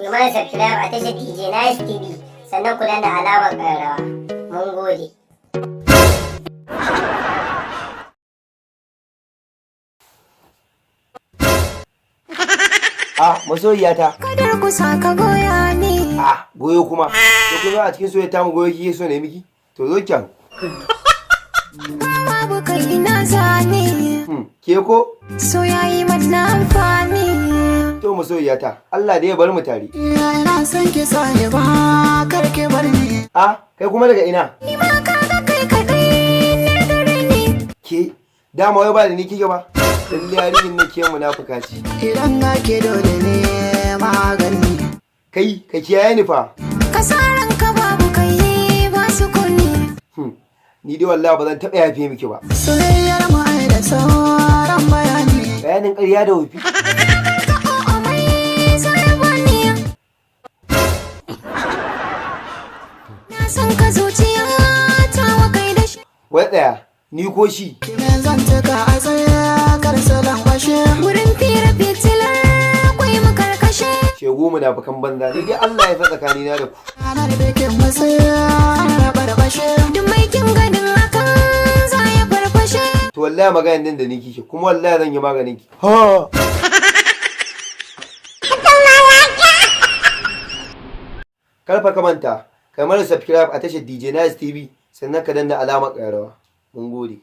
ku yi mana subscribe a tashar DJ Nice TV sannan ku danna alamar ƙararrawa. Mun gode. Masoyiyata. Kadar ku saka goya ne. Goyo kuma. To kuma a cikin soyayya ta mu goyo kike so ne miki? To zo kyan. Babu kai na zane. Ke ko? So yayi mana amfani. To masoyiyata, Allah da ya bar mu tare. Ina san ki sani ba, kar ki bar ni. Kai kuma daga ina? Ni ma kaga kai kadai ne gare ni. Ke, dama wai ba da ni kike ba? Lalle yarin nan ke munafuka ce. Idan ga ke dole ne magani. Kai, ka kiyaye ni fa. Kasaran ka babu kai ba su kunni. Ni dai wallahi ba zan taɓa yafe miki ba. Soyayyar mu ai da sauran bayani. Bayanin ƙarya da wufi. Na san ka zuciya ta wa kai da shi. Wai tsaya, ni ko shi. Kime zan taka a tsaye kar salan kwashe. Wurin fira fitilar akwai mu karkashe. Shegu munafukan banza. Ni dai Allah ya fa tsakanina da ku. Ranar bikin matsaya na barbashe. Duk mai kin ganin hakan za ya farfashe. To wallahi maganin din da ni kike, kuma wallahi zan yi maganin ki. Karfa ka manta, kai mana subscribe a tashar DJ Nice TV sannan ka danna alamar ƙararrawa. Mun gode.